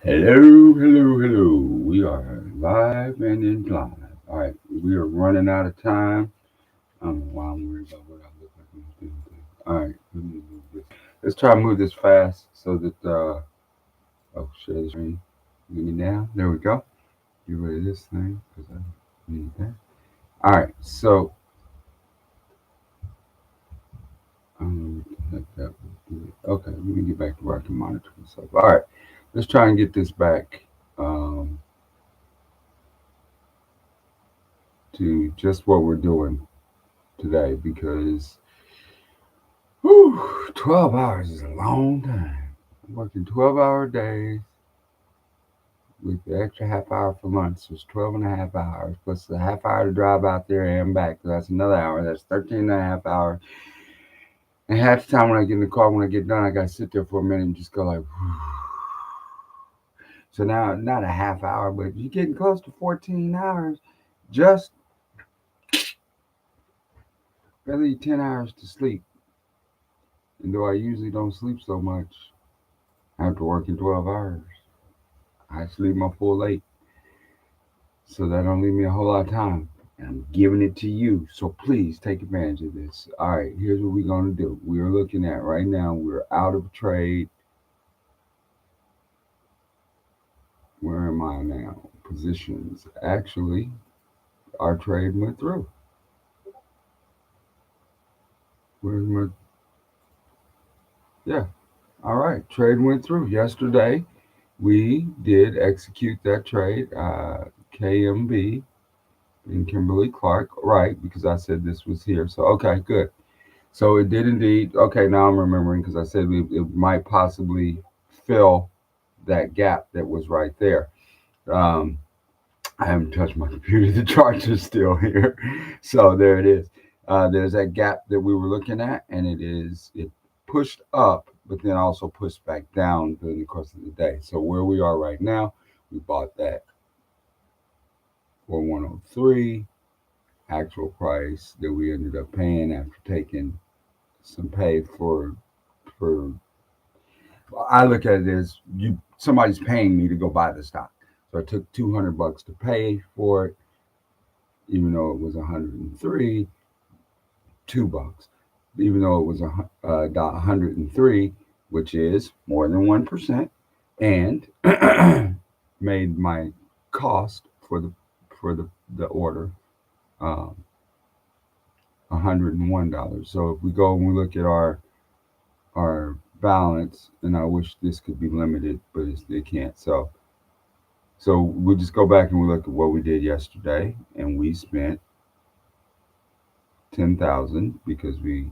Hello, hello, hello. We are live and in live. All right, we are running out of time. I don't know why I'm worried about what I look like. I'm doing things. All right, let me move this. Let's try to move this fast so that share the screen. Give me now. There we go. Get rid of this thing because I need that. All right, so like that would do it. Okay, let me get back to where I can monitor myself. All right, let's try and get this back to just what we're doing today because 12 hours is a long time. I'm working 12-hour days with the extra half hour for lunch. So it's 12 and a half hours plus the half hour to drive out there and back. So that's another hour. That's 13 and a half hours. And half the time when I get in the car, when I get done, I got to sit there for a minute and just go like, so now not a half hour, but you're getting close to 14 hours. Just barely 10 hours to sleep. And though I usually don't sleep so much after working 12 hours, I sleep my full 8. So that don't leave me a whole lot of time. And I'm giving it to you. So please take advantage of this. All right, here's what we're going to do. We're looking at right now, we're out of trade. Where am I now? Positions. Actually, our trade went through. Where's my. Yeah. All right. Trade went through. Yesterday, we did execute that trade. KMB and Kimberly Clark. Right. Because I said this was here. So, okay, good. So it did indeed. Okay, now I'm remembering because I said it might possibly fill that gap that was right there. Um, I haven't touched my computer. The charge is still here. So there it is. There's that gap that we were looking at, and it pushed up, but then also pushed back down during the course of the day. So where we are right now, we bought that for 103 actual price that we ended up paying after taking some pay for I look at it as somebody's paying me to go buy the stock. So I took $200 to pay for it, even though it was 103, $2. Even though it was 103, which is more than 1%, and made my cost for the order um, $101. So if we go and we look at our balance, and I wish this could be limited, but it can't. So we just go back and we look at what we did yesterday, and we spent 10,000 because we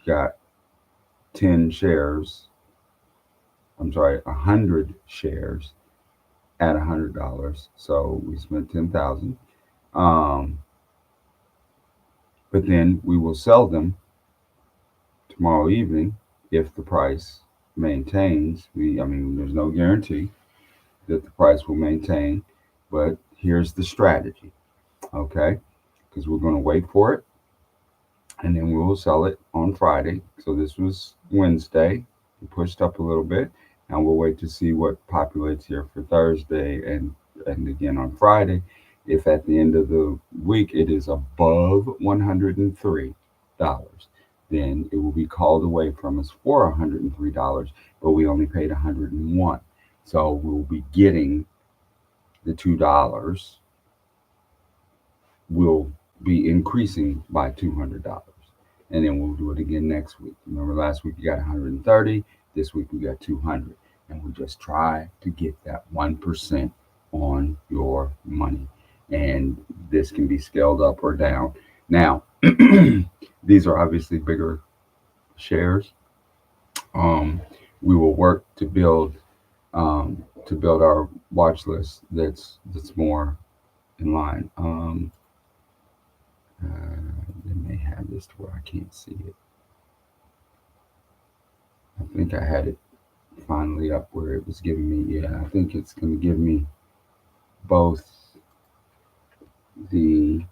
got 10 shares. I'm sorry, 100 shares at $100. So we spent 10,000. Um, but then we will sell them tomorrow evening if the price maintains. I mean, there's no guarantee that the price will maintain, but here's the strategy, okay? Because we're going to wait for it and then we will sell it on Friday. So this was Wednesday. We pushed up a little bit, and we'll wait to see what populates here for Thursday and again on Friday. If at the end of the week it is above $103, then it will be called away from us for $103, but we only paid 101. So we'll be getting the $2 will be increasing by $200. And then we'll do it again next week. Remember last week we got 130, this week we got 200. And we just try to get that 1% on your money. And this can be scaled up or down. Now, these are obviously bigger shares. Um, we will work to build our watch list that's more in line. They may have this to where I can't see it. I think I had it finally up where it was giving me. Yeah, I think it's going to give me both the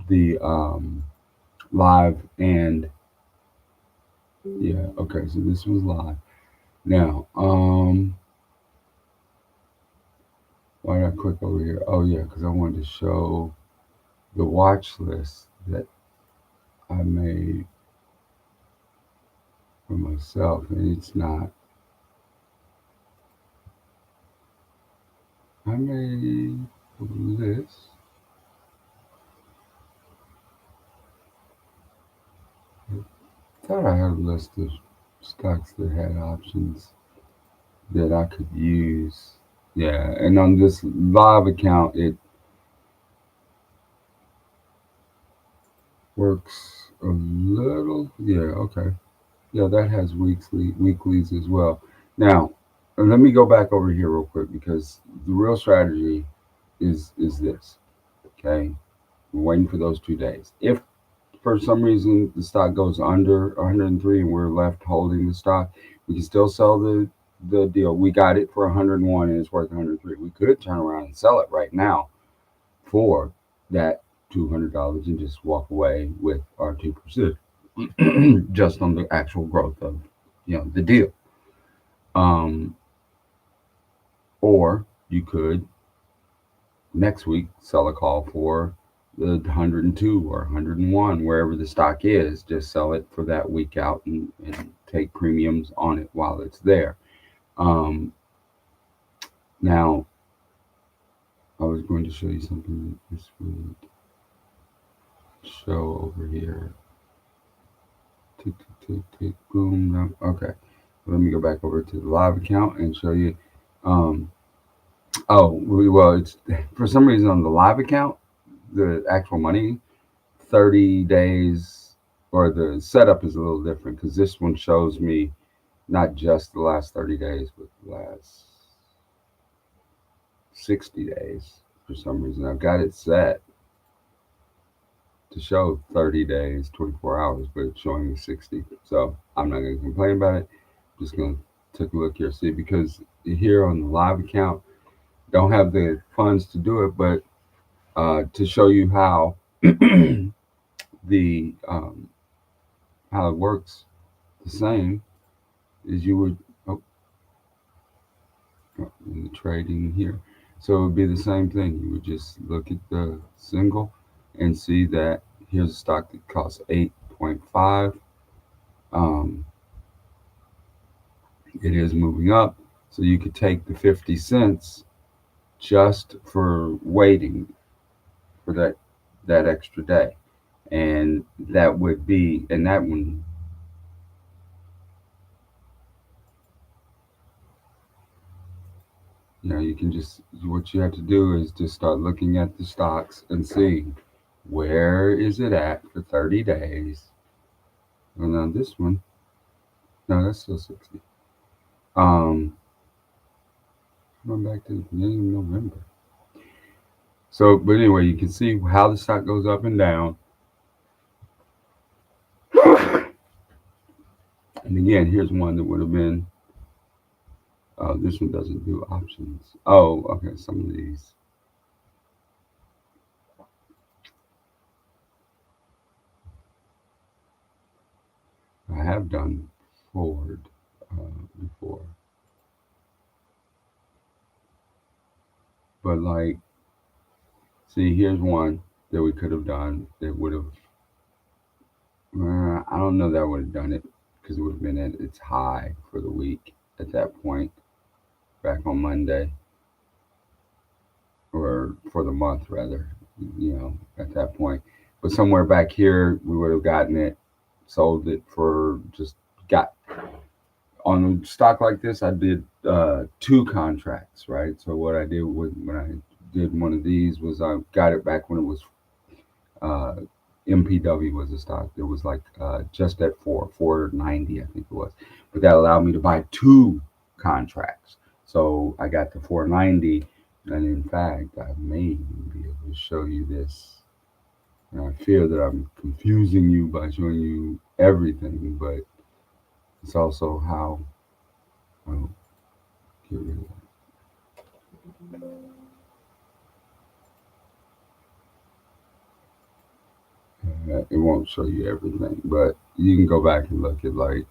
the live and yeah, okay, so this was live. Now, why did I click over here? Oh yeah, because I wanted to show the watch list that I made for myself, and it's not. I made a list. I thought I had a list of stocks that had options that I could use. Yeah, and on this live account, it works a little. Yeah, okay. Yeah, that has weeklies as well. Now, let me go back over here real quick because the real strategy is this. Okay, we're waiting for those 2 days. If for some reason the stock goes under 103 and we're left holding the stock, we can still sell the deal. We got it for 101 and it's worth 103. We could turn around and sell it right now for that $200 and just walk away with our 2% just on the actual growth of the deal. Um, or you could next week sell a call for the 102 or 101, wherever the stock is, just sell it for that week out and take premiums on it while it's there. Um, now, I was going to show you something that this would show over here. Tick, tick, tick, tick, boom. No. Okay. Let me go back over to the live account and show you. Um, well, it's for some reason on the live account, the actual money 30 days or the setup is a little different because this one shows me not just the last 30 days, but the last 60 days for some reason. I've got it set to show 30 days, 24 hours, but it's showing me 60. So I'm not going to complain about it. I'm just going to take a look here, see, because here on the live account, don't have the funds to do it, but to show you how the how it works the same as you would in the trading here. So it would be the same thing. You would just look at the single and see that here's a stock that costs 8.5. Um, it is moving up. So you could take the 50 cents just for waiting for that extra day. And that would be, and that one, you can just, what you have to do is just start looking at the stocks and see where is it at for 30 days. And on this one, no, that's still 60. Um, going back to the beginning of November. So, but anyway, you can see how the stock goes up and down. And again, here's one that would have been, this one doesn't do options. Oh, okay, some of these. I have done forward before. But like, see, here's one that we could have done that would have, I don't know that I would have done it because it would have been at its high for the week at that point, back on Monday, or for the month rather, at that point. But somewhere back here, we would have gotten it, sold it for just got on a stock like this. I did two contracts, right? So what I did when I did one of these was I got it back when it was uh, MPW was a stock that was like just at 490, I think it was. But that allowed me to buy two contracts. So I got the 490, and in fact, I may even be able to show you this. And I fear that I'm confusing you by showing you everything, but it's also how I'll get rid of It won't show you everything, but you can go back and look at like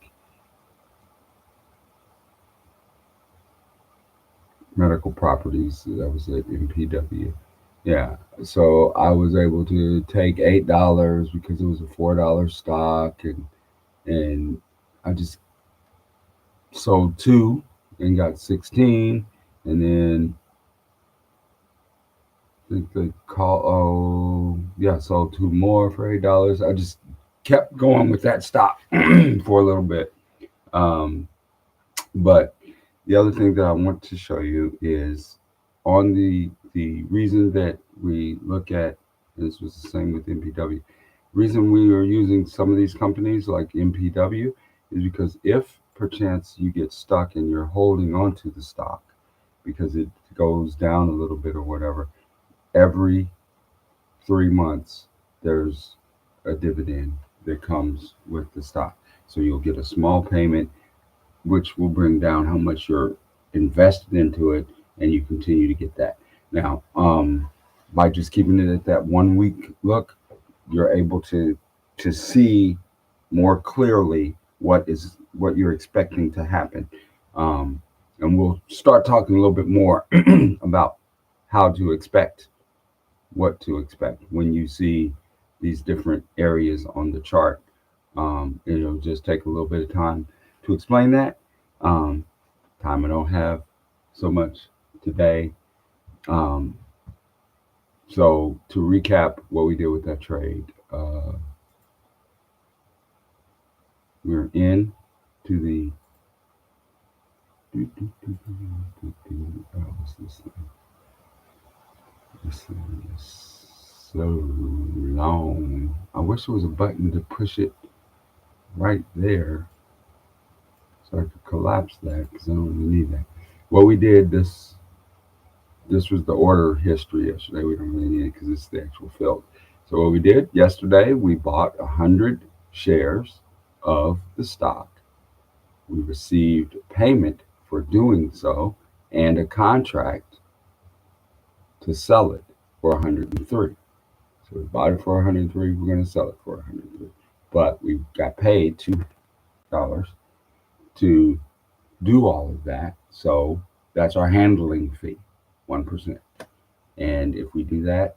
medical properties. That was at MPW. Yeah. So I was able to take $8 because it was a $4 stock, and I just sold two and got 16, and then I think they call yeah, sold two more for $8. I just kept going with that stock for a little bit. Um, but the other thing that I want to show you is on the reason that we look at, and this was the same with MPW. Reason we are using some of these companies like MPW is because if perchance you get stuck and you're holding on to the stock because it goes down a little bit or whatever, every 3 months there's a dividend that comes with the stock. So you'll get a small payment which will bring down how much you're invested into it, and you continue to get that. Now, by just keeping it at that 1 week look, you're able to see more clearly what you're expecting to happen. Um, and we'll start talking a little bit more about how to expect what to expect when you see these different areas on the chart. It'll just take a little bit of time to explain that. Um, Time I don't have so much today. Um, so to recap what we did with that trade, we're in to the what's this thing? This thing is so long. I wish there was a button to push it right there so I could collapse that because I don't really need that. What we did this was the order history yesterday. We don't really need it because it's the actual field. So what we did yesterday, we bought 100 shares of the stock. We received payment for doing so and a contract to sell it for 103. So we bought it for 103. We're going to sell it for 103. But we got paid $2 to do all of that. So that's our handling fee, 1%. And if we do that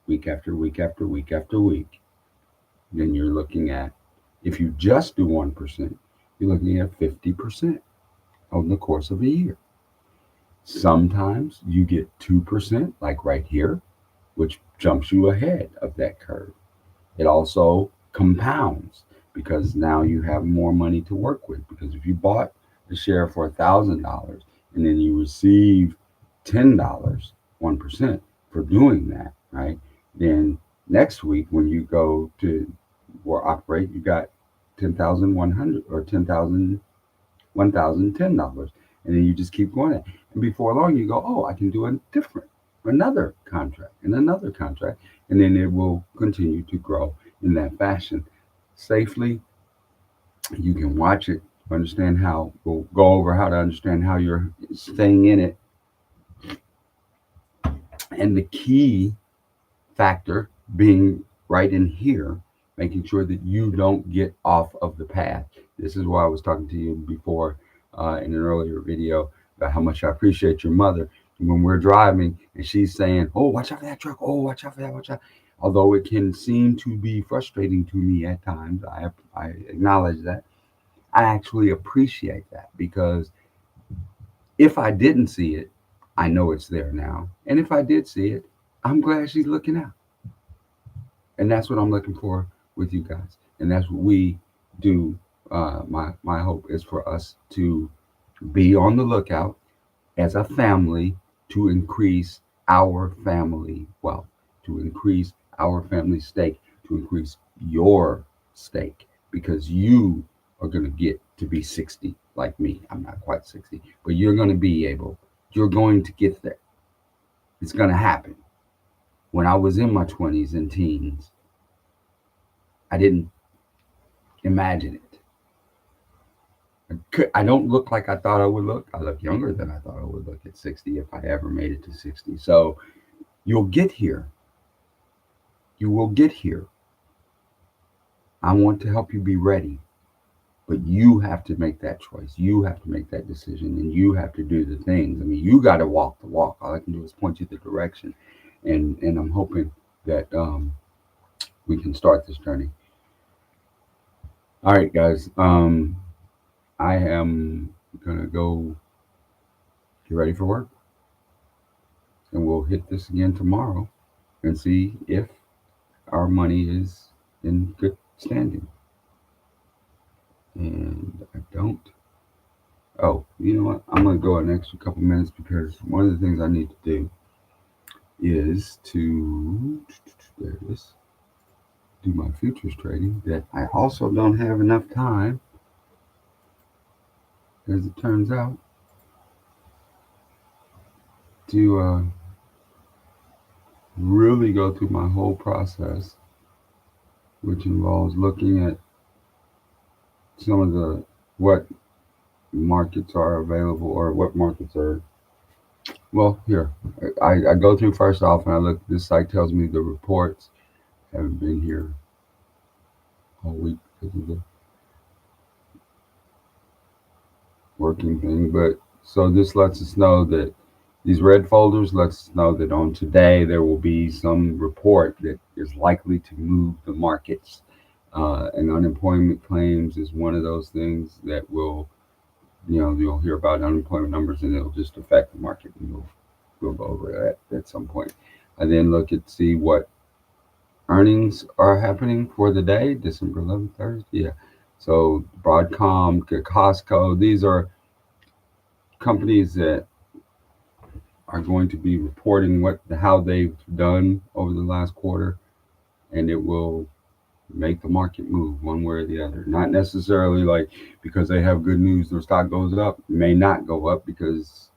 week after week after week after week, then you're looking at, if you just do 1%, you're looking at 50% over the course of a year. Sometimes you get 2%, like right here, which jumps you ahead of that curve. It also compounds because now you have more money to work with. Because if you bought the share for $1,000 and then you receive $10, 1% for doing that, right? Then next week when you go to or operate, you got 10,100 or 10,000, $1,010, and then you just keep going. And before long, you go, oh, I can do another contract and another contract, and then it will continue to grow in that fashion safely. You can watch it, understand how. We'll go over how to understand how you're staying in it, and the key factor being right in here, making sure that you don't get off of the path. This is why I was talking to you before in an earlier video about how much I appreciate your mother when we're driving and she's saying, oh, watch out for that truck. Oh, watch out for that. Watch out. Although it can seem to be frustrating to me at times, I acknowledge that. I actually appreciate that because if I didn't see it, I know it's there now. And if I did see it, I'm glad she's looking out. And that's what I'm looking for with you guys, and that's what we do. My hope is for us to be on the lookout as a family to increase our family wealth, to increase our family stake, to increase your stake, because you are going to get to be 60 like me. I'm not quite 60, but you're going to get there. It's going to happen. When I was in my 20s and teens, I didn't imagine it. I don't look like I thought I would look. I look younger than I thought I would look at 60 if I ever made it to 60. So you'll get here. You will get here. I want to help you be ready, but you have to make that choice. You have to make that decision, and you have to do the things. I mean, you got to walk the walk. All I can do is point you the direction, and I'm hoping that we can start this journey. All right, guys. I am gonna go get ready for work, and we'll hit this again tomorrow and see if our money is in good standing. And I don't. Oh, you know what? I'm gonna go an extra couple minutes because one of the things I need to do is to there it is, do my futures trading. That I also don't have enough time, as it turns out, to really go through my whole process, which involves looking at some of the what markets are available or what markets are. Well, here I go through first off, and I look. This site tells me the reports haven't been here all week because of the working thing. But so this lets us know that these red folders lets us know that on today there will be some report that is likely to move the markets. And unemployment claims is one of those things that will, you'll hear about unemployment numbers and it'll just affect the market. And we'll go over that at some point. I then look at see what earnings are happening for the day, December 11th, Thursday. Yeah. So Broadcom, Costco, these are companies that are going to be reporting how they've done over the last quarter, and it will make the market move one way or the other. Not necessarily like because they have good news, their stock goes up. It may not go up because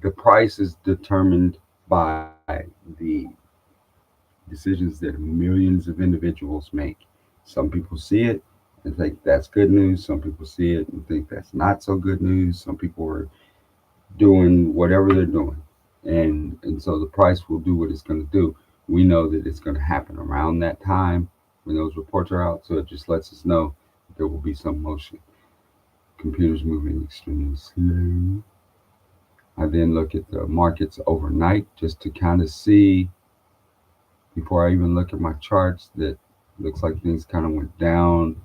the price is determined by the decisions that millions of individuals make. Some people see it and think that's good news. Some people see it and think that's not so good news. Some people are doing whatever they're doing. And so the price will do what it's going to do. We know that it's going to happen around that time when those reports are out. So it just lets us know that there will be some motion. Computers moving extremely slow. I then look at the markets overnight just to kind of see before I even look at my charts that looks like things kind of went down.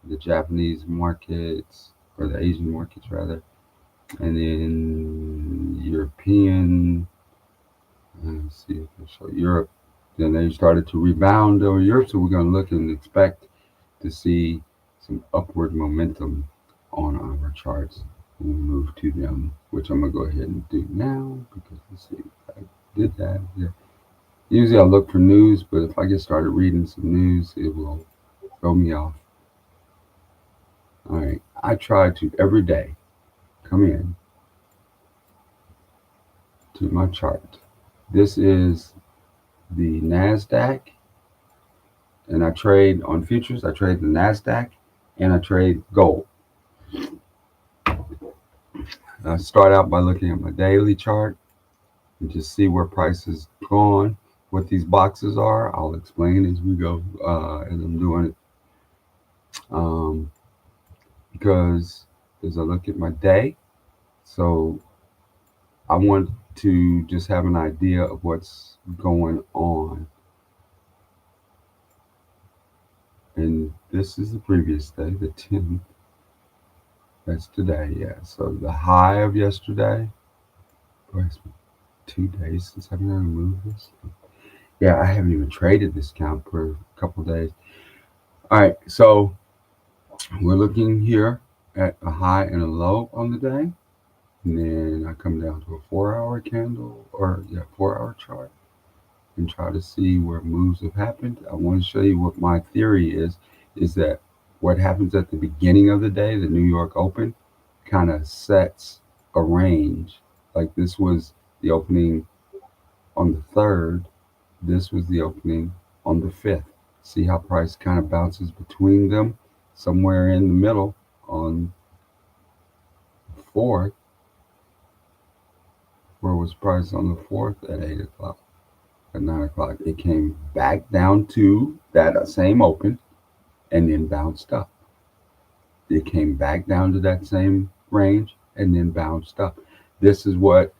The Japanese markets or the Asian markets rather, and then European. Let's see if I show Europe. Then they started to rebound over Europe, so we're going to look and expect to see some upward momentum on our charts. We'll move to them, which I'm going to go ahead and do now because let's see if I did that. Yeah. Usually I look for news, but if I get started reading some news, it will throw me off. All right. I try to every day come in to my chart. This is the NASDAQ, and I trade on futures. I trade the NASDAQ, and I trade gold. I start out by looking at my daily chart and just see where prices gone, what these boxes are. I'll explain as we go, as I'm doing it. Because as I look at my day, so I want to just have an idea of what's going on. And this is the previous day, the 10th. That's today, yeah. So the high of yesterday, boy, it's been 2 days since I've been able to move this. Yeah, I haven't even traded this count for a couple days. All right, so we're looking here at a high and a low on the day. And then I come down to a 4-hour candle or 4-hour chart and try to see where moves have happened. I want to show you what my theory is that what happens at the beginning of the day, the New York Open, kind of sets a range. Like this was the opening on the 3rd. This was the opening on the 5th. See how price kind of bounces between them somewhere in the middle on the 4th. Where was price on the 4th at 8 o'clock? At 9 o'clock, it came back down to that same open and then bounced up. It came back down to that same range and then bounced up. This is where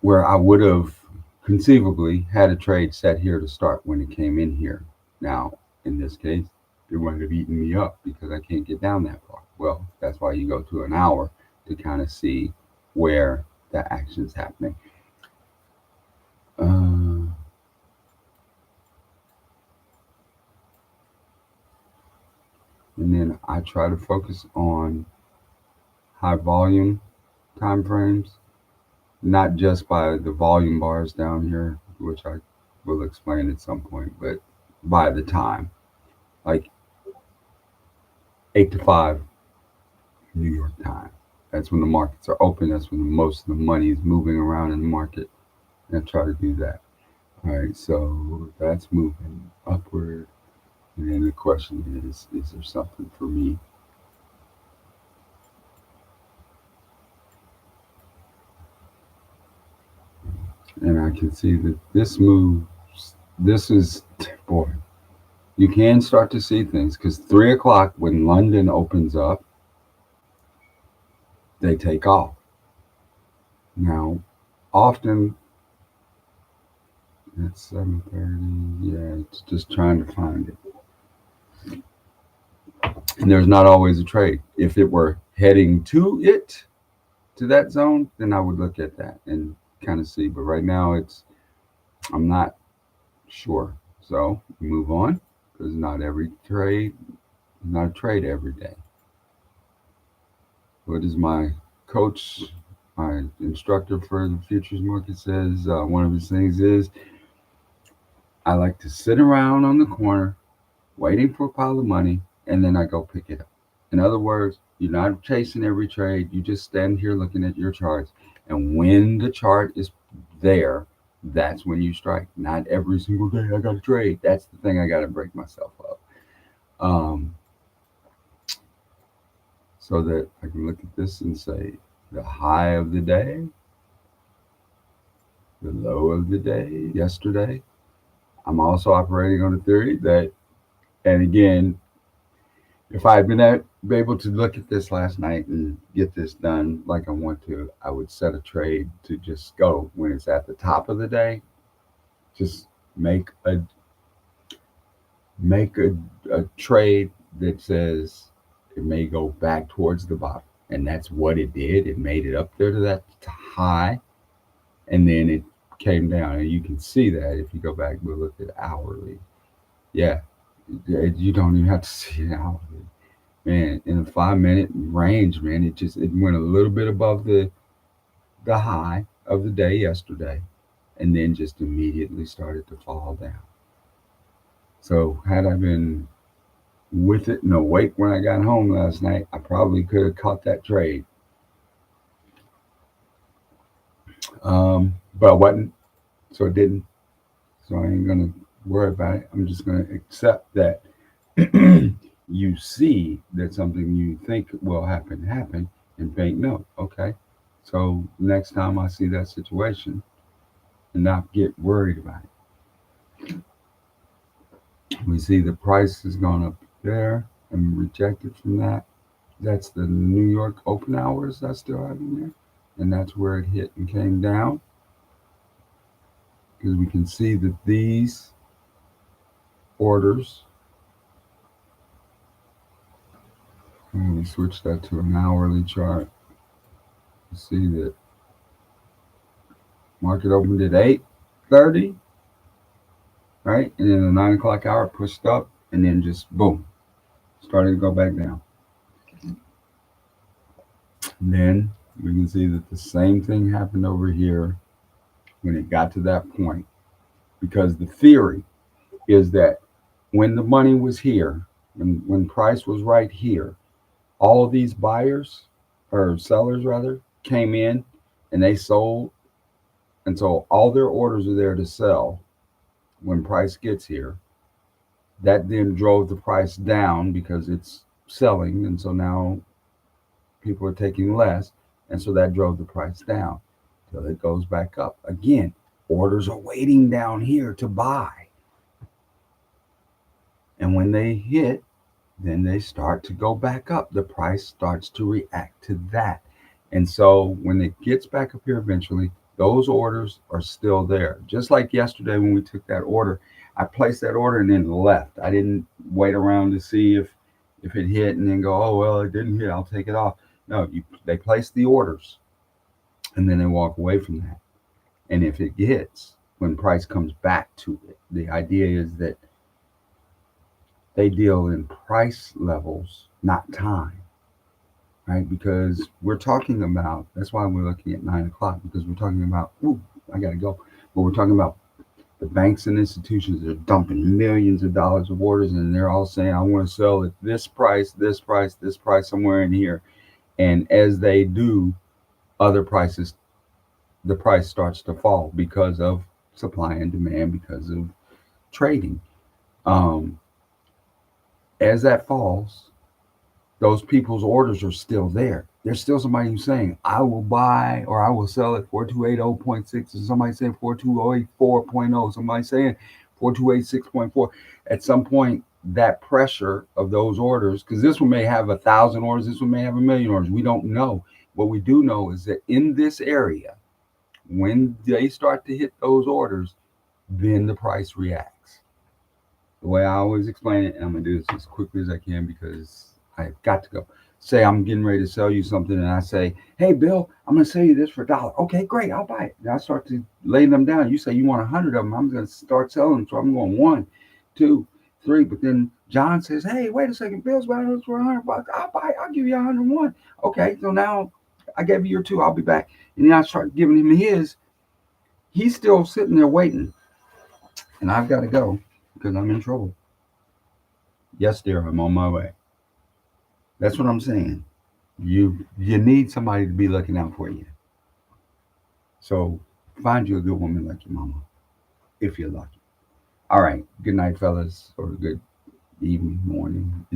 I would have conceivably had a trade set here to start when it came in here. Now, in this case, it wouldn't have eaten me up because I can't get down that far. Well, that's why you go to an hour to kind of see where the action is happening. And then I try to focus on high volume time frames, not just by the volume bars down here, which I will explain at some point, but by the time, like 8 to 5 New York time. That's when the markets are open. That's when most of the money is moving around in the market. And I try to do that. All right, so that's moving upward. And then the question is there something for me? And I can see that this moves. This is, boy, you can start to see things because 3 o'clock when London opens up, they take off. Now, often, it's 7:30. Yeah, it's just trying to find it. And there's not always a trade. If it were heading to that zone, then I would look at that and kind of see. But right now, I'm not sure. So move on because not a trade every day. What is my coach, my instructor for the futures market says? One of his things is I like to sit around on the corner waiting for a pile of money, and then I go pick it up. In other words, you're not chasing every trade. You just stand here looking at your charts. And when the chart is there, that's when you strike. Not every single day I got to trade. That's the thing I got to break myself up. So that I can look at this and say the high of the day, the low of the day, yesterday. I'm also operating on the theory that, and again, if I had been able to look at this last night and get this done like I want to, I would set a trade to just go when it's at the top of the day. Just make a trade that says it may go back towards the bottom, and that's what it did. It made it up there to that high, and then it came down, and you can see that if you go back and look at hourly. Yeah, you don't even have to see it hourly, man. In a 5 minute range, man, it went a little bit above the high of the day yesterday, and then just immediately started to fall down. So had I been with it and awake when I got home last night, I probably could have caught that trade. But I wasn't, so it didn't. So I ain't gonna worry about it. I'm just gonna accept that you see that something you think will happen, and bank note. Okay, so next time I see that situation, and not get worried about it. We see the price has gone up there and rejected from that. That's the New York open hours I still have in there. And that's where it hit and came down. Because we can see that these orders, and we switch that to an hourly chart. You see that market opened at 8:30, right? And then the 9 o'clock hour pushed up and then just boom, started to go back down. And then we can see that the same thing happened over here when it got to that point. Because the theory is that when the money was here, when price was right here, all of these buyers or sellers rather came in and they sold. And so all their orders are there to sell when price gets here. That then drove the price down because it's selling. And so now people are taking less. And so that drove the price down till it goes back up. Again, orders are waiting down here to buy. And And when they hit, then they start to go back up. The price starts to react to that. And so when it gets back up here eventually, those orders are still there. Just like yesterday when we took that order, I placed that order and then left. I didn't wait around to see if it hit and then go, oh well, it didn't hit, I'll take it off. No, they place the orders and then they walk away from that. And if it hits, when price comes back to it, the idea is that they deal in price levels, not time, right? Because we're talking about, that's why we're looking at 9 o'clock, because we're talking about, ooh, I got to go. But we're talking about the banks and institutions that are dumping millions of dollars of orders and they're all saying, I want to sell at this price, this price, this price, somewhere in here. And as they do, other prices, the price starts to fall because of supply and demand, because of trading. Um, as that falls, those people's orders are still there. There's still somebody who's saying, I will buy or I will sell at 4280.6, and somebody saying 42084.0, somebody saying 4286.4. At some point, that pressure of those orders, because this one may have 1,000 orders, this one may have 1,000,000 orders. We don't know. What we do know is that in this area, when they start to hit those orders, then the price reacts. The way I always explain it, and I'm gonna do this as quickly as I can because I've got to go. Say I'm getting ready to sell you something, and I say, "Hey, Bill, I'm gonna sell you this for $1." Okay, great, I'll buy it. And I start to lay them down. You say you want 100 of them. I'm gonna start selling them. So I'm going one, two, three. But then John says, "Hey, wait a second, Bill's buying this for $100. I'll buy it. I'll give you 101." Okay, so now I gave you your two. I'll be back. And then I start giving him his. He's still sitting there waiting, and I've got to go because I'm in trouble. Yes, dear, I'm on my way. That's what I'm saying. You need somebody to be looking out for you. So find you a good woman like your mama, if you're lucky. All right. Good night, fellas, or good evening, morning.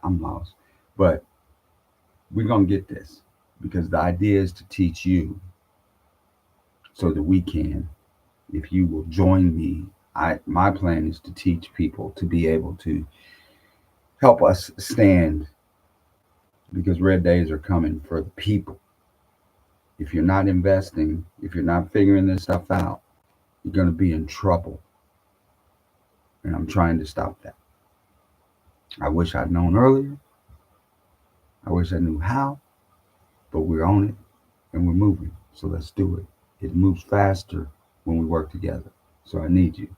I'm lost, but we're gonna get this because the idea is to teach you so that we can. If you will join me, my plan is to teach people to be able to help us stand because red days are coming for the people. If you're not investing, if you're not figuring this stuff out, you're going to be in trouble. And I'm trying to stop that. I wish I'd known earlier. I wish I knew how, but we're on it and we're moving. So let's do it. It moves faster when we work together. So I need you.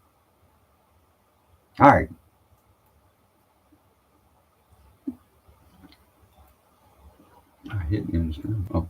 All right. I hit you understand. Oh.